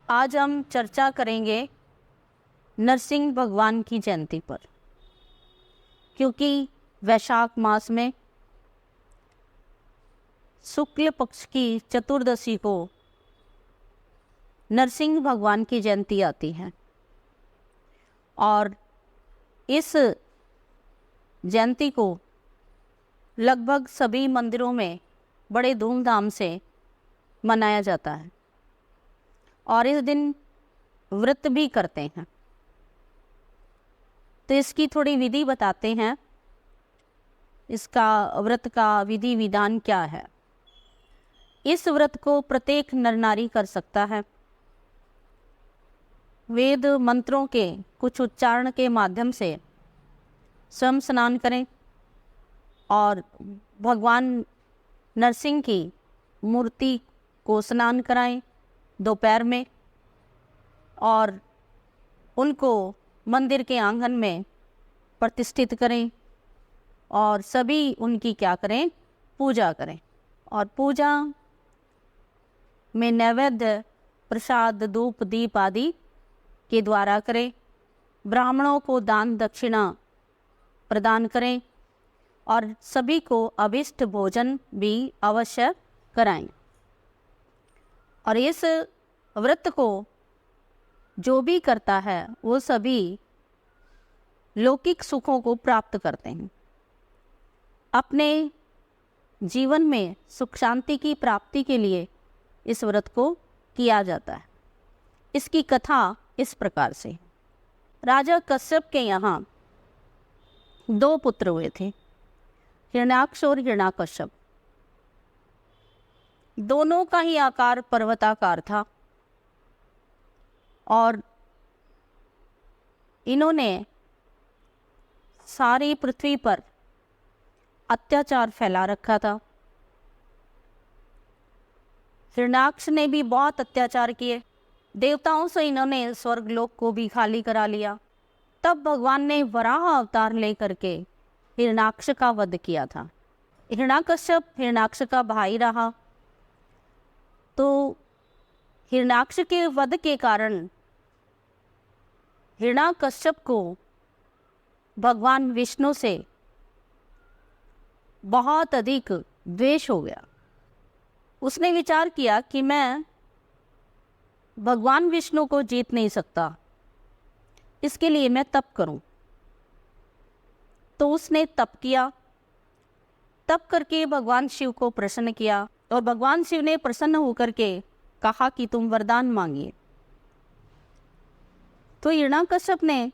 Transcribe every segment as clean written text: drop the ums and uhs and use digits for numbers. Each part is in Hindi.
आज हम चर्चा करेंगे नरसिंह भगवान की जयंती पर, क्योंकि वैशाख मास में शुक्ल पक्ष की चतुर्दशी को नरसिंह भगवान की जयंती आती है और इस जयंती को लगभग सभी मंदिरों में बड़े धूमधाम से मनाया जाता है और इस दिन व्रत भी करते हैं। तो इसकी थोड़ी विधि बताते हैं, इसका व्रत का विधि विधान क्या है। इस व्रत को प्रत्येक नर नारी कर सकता है। वेद मंत्रों के कुछ उच्चारण के माध्यम से स्वयं स्नान करें और भगवान नरसिंह की मूर्ति को स्नान कराएं दोपहर में और उनको मंदिर के आंगन में प्रतिष्ठित करें और सभी उनकी क्या करें, पूजा करें। और पूजा में नैवेद्य प्रसाद धूप दीप आदि के द्वारा करें। ब्राह्मणों को दान दक्षिणा प्रदान करें और सभी को अभिष्ट भोजन भी अवश्य कराएं। और इस व्रत को जो भी करता है वो सभी लौकिक सुखों को प्राप्त करते हैं। अपने जीवन में सुख शांति की प्राप्ति के लिए इस व्रत को किया जाता है। इसकी कथा इस प्रकार से, राजा कश्यप के यहाँ 2 पुत्र हुए थे, हिरण्याक्ष और हिरण्याकश्यप। दोनों का ही आकार पर्वताकार था और इन्होंने सारी पृथ्वी पर अत्याचार फैला रखा था। हिरण्याक्ष ने भी बहुत अत्याचार किए, देवताओं से इन्होंने स्वर्गलोक को भी खाली करा लिया। तब भगवान ने वराह अवतार लेकर के हिरण्याक्ष का वध किया था। हिरण्याकश्यप हिरण्याक्ष का भाई रहा, तो हिरण्याक्ष के वध के कारण हिरण्याकश्यप को भगवान विष्णु से बहुत अधिक द्वेष हो गया। उसने विचार किया कि मैं भगवान विष्णु को जीत नहीं सकता, इसके लिए मैं तप करूं। तो उसने तप किया। तप करके भगवान शिव को प्रसन्न किया और भगवान शिव ने प्रसन्न होकर के कहा कि तुम वरदान मांगिए। तो हिरण्याकश्यप ने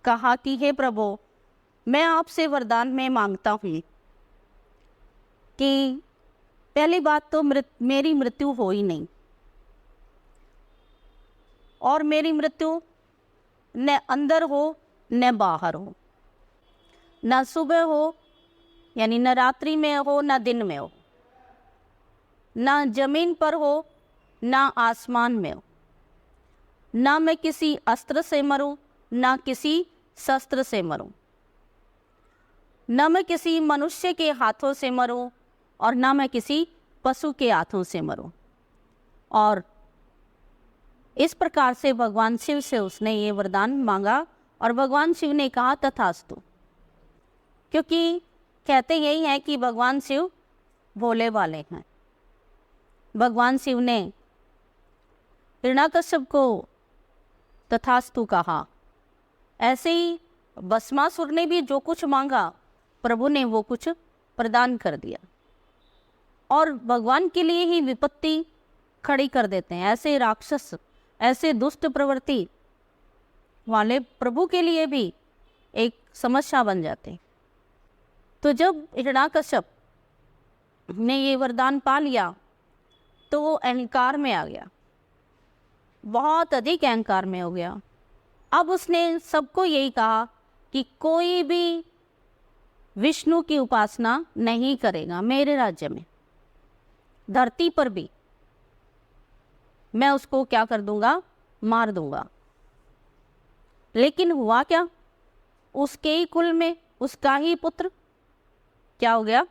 कहा कि हे प्रभु, मैं आपसे वरदान में मांगता हूँ कि पहली बात तो मेरी मृत्यु हो ही नहीं, और मेरी मृत्यु न अंदर हो न बाहर हो, न सुबह हो यानी न रात्रि में हो न दिन में हो, न जमीन पर हो न आसमान में हो, न मैं किसी अस्त्र से मरूं न किसी शस्त्र से मरूं, न मैं किसी मनुष्य के हाथों से मरूं और न मैं किसी पशु के हाथों से मरूं। और इस प्रकार से भगवान शिव से उसने ये वरदान मांगा और भगवान शिव ने कहा तथास्तु। क्योंकि कहते यही है कि भगवान शिव भोले वाले हैं। भगवान शिव ने हिरण्याकश्यप को तथास्तु कहा। ऐसे ही भस्मासुर ने भी जो कुछ मांगा प्रभु ने वो कुछ प्रदान कर दिया और भगवान के लिए ही विपत्ति खड़ी कर देते हैं। ऐसे राक्षस, ऐसे दुष्ट प्रवृत्ति वाले प्रभु के लिए भी एक समस्या बन जाते। तो जब हिरण्याकश्यप ने ये वरदान पा लिया तो वो अहंकार में आ गया, बहुत अधिक अहंकार में हो गया। अब उसने सबको यही कहा कि कोई भी विष्णु की उपासना नहीं करेगा मेरे राज्य में, धरती पर भी मैं उसको क्या कर दूंगा, मार दूंगा। लेकिन हुआ क्या, उसके ही कुल में उसका ही पुत्र क्या हो गया,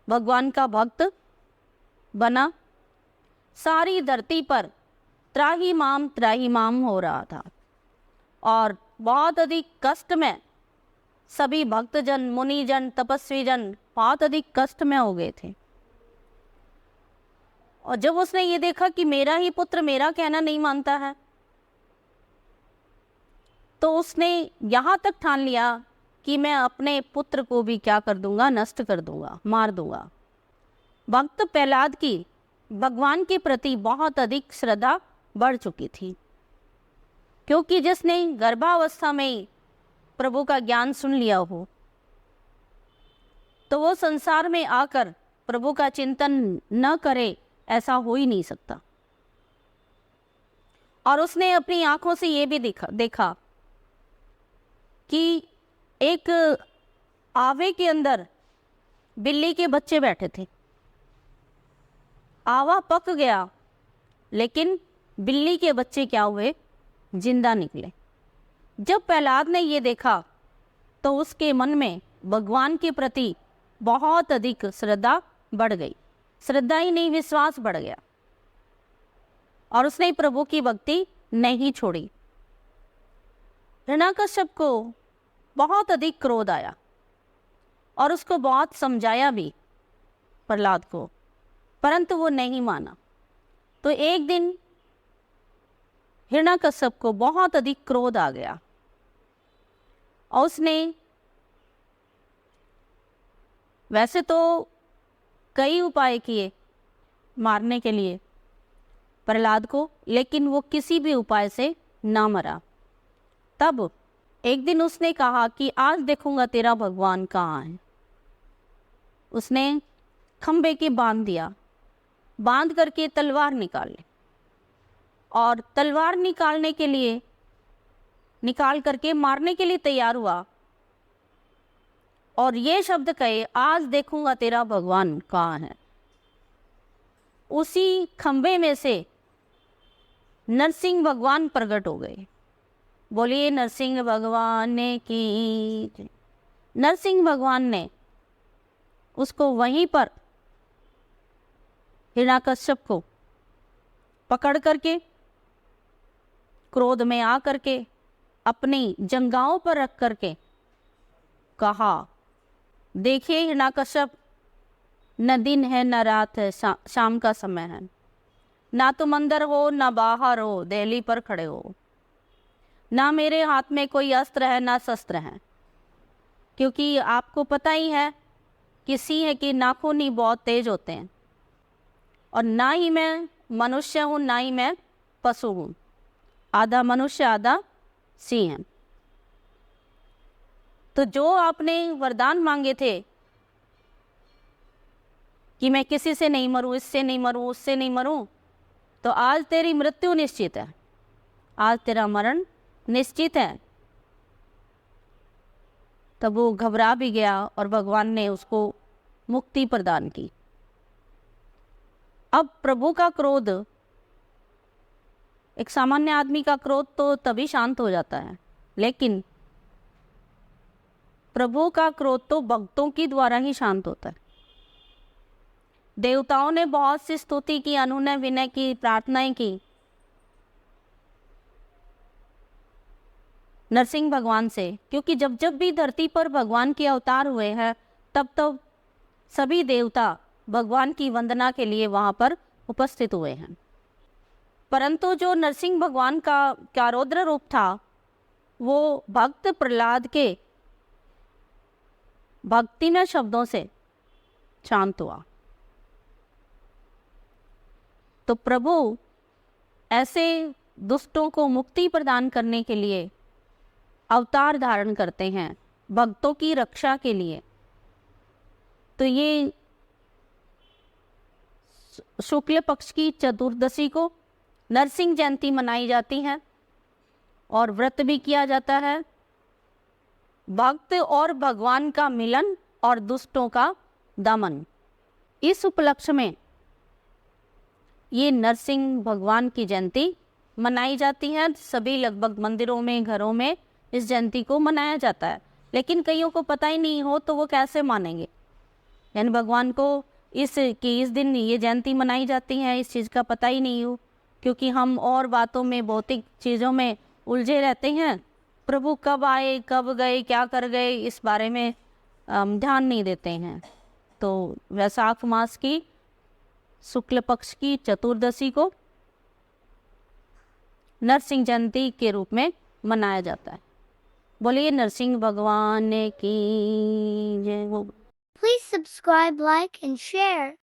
भगवान का भक्त बना। सारी धरती पर त्राहिमाम हो रहा था और बहुत अधिक कष्ट में सभी भक्तजन, मुनिजन, तपस्वीजन बहुत अधिक कष्ट में हो गए थे। और जब उसने ये देखा कि मेरा ही पुत्र मेरा कहना नहीं मानता है, तो उसने यहाँ तक ठान लिया कि मैं अपने पुत्र को भी क्या कर दूंगा, नष्ट कर दूंगा, मार दूंगा। भक्त प्रहलाद की भगवान के प्रति बहुत अधिक श्रद्धा बढ़ चुकी थी, क्योंकि जिसने गर्भावस्था में प्रभु का ज्ञान सुन लिया हो, तो वो संसार में आकर प्रभु का चिंतन न करे, ऐसा हो ही नहीं सकता। और उसने अपनी आंखों से ये भी देखा कि एक आवे के अंदर बिल्ली के बच्चे बैठे थे। आवा पक गया, लेकिन बिल्ली के बच्चे क्या हुए, जिंदा निकले। जब प्रहलाद ने ये देखा तो उसके मन में भगवान के प्रति बहुत अधिक श्रद्धा बढ़ गई। श्रद्धा ही नहीं, विश्वास बढ़ गया और उसने प्रभु की भक्ति नहीं छोड़ी। हिरण्यकश्यप को बहुत अधिक क्रोध आया और उसको बहुत समझाया भी प्रहलाद को, परंतु वो नहीं माना। तो एक दिन हिरण्यकश्यप को बहुत अधिक क्रोध आ गया और उसने वैसे तो कई उपाय किए मारने के लिए प्रहलाद को, लेकिन वो किसी भी उपाय से ना मरा। तब एक दिन उसने कहा कि आज देखूंगा तेरा भगवान कहाँ है। उसने खंबे के बांध दिया, बांध करके तलवार निकाल ली और तलवार निकाल करके मारने के लिए तैयार हुआ और ये शब्द कहे, आज देखूंगा तेरा भगवान कहाँ है। उसी खंबे में से नरसिंह भगवान प्रकट हो गए। बोलिए नरसिंह भगवान की। नरसिंह भगवान ने उसको वहीं पर हिरण्यकश्यप को पकड़ करके क्रोध में आ करके अपनी जंघाओं पर रख करके कहा, देखिए हिरण्यकश्यप, न दिन है न रात है, शाम का समय है, ना तुम अंदर हो ना बाहर हो, दहली पर खड़े हो, ना मेरे हाथ में कोई अस्त्र है ना शस्त्र है, क्योंकि आपको पता ही है कि सिंह के नाखून ही बहुत तेज होते हैं और ना ही मैं मनुष्य हूँ ना ही मैं पशु हूँ, आधा मनुष्य आधा सिंह है। तो जो आपने वरदान मांगे थे कि मैं किसी से नहीं मरूं, इससे नहीं मरूं, उससे नहीं मरूं, तो आज तेरी मृत्यु निश्चित है, आज तेरा मरण निश्चित है। तब वो घबरा भी गया और भगवान ने उसको मुक्ति प्रदान की। अब प्रभु का क्रोध, एक सामान्य आदमी का क्रोध तो तभी शांत हो जाता है, लेकिन प्रभु का क्रोध तो भक्तों की द्वारा ही शांत होता है। देवताओं ने बहुत सी स्तुति की, अनुनय विनय की, प्रार्थनाएं की नरसिंह भगवान से, क्योंकि जब जब भी धरती पर भगवान के अवतार हुए हैं तब तब सभी देवता भगवान की वंदना के लिए वहां पर उपस्थित हुए हैं। परंतु जो नरसिंह भगवान का रौद्र रूप था वो भक्त प्रहलाद के भक्तिमय शब्दों से शांत हुआ। तो प्रभु ऐसे दुष्टों को मुक्ति प्रदान करने के लिए अवतार धारण करते हैं, भक्तों की रक्षा के लिए। तो ये शुक्ल पक्ष की चतुर्दशी को नरसिंह जयंती मनाई जाती है और व्रत भी किया जाता है। भक्त और भगवान का मिलन और दुष्टों का दमन, इस उपलक्ष्य में ये नरसिंह भगवान की जयंती मनाई जाती है। सभी लगभग मंदिरों में, घरों में इस जयंती को मनाया जाता है, लेकिन कईयों को पता ही नहीं हो तो वो कैसे मानेंगे। यानी भगवान को इस दिन ये जयंती मनाई जाती है, इस चीज़ का पता ही नहीं हो क्योंकि हम और बातों में, भौतिक चीज़ों में उलझे रहते हैं। प्रभु कब आए, कब गए, क्या कर गए, इस बारे में ध्यान नहीं देते हैं। तो वैशाख मास की शुक्ल पक्ष की चतुर्दशी को नरसिंह जयंती के रूप में मनाया जाता है। बोलिए नरसिंह भगवान की जय। Please subscribe, like, and share.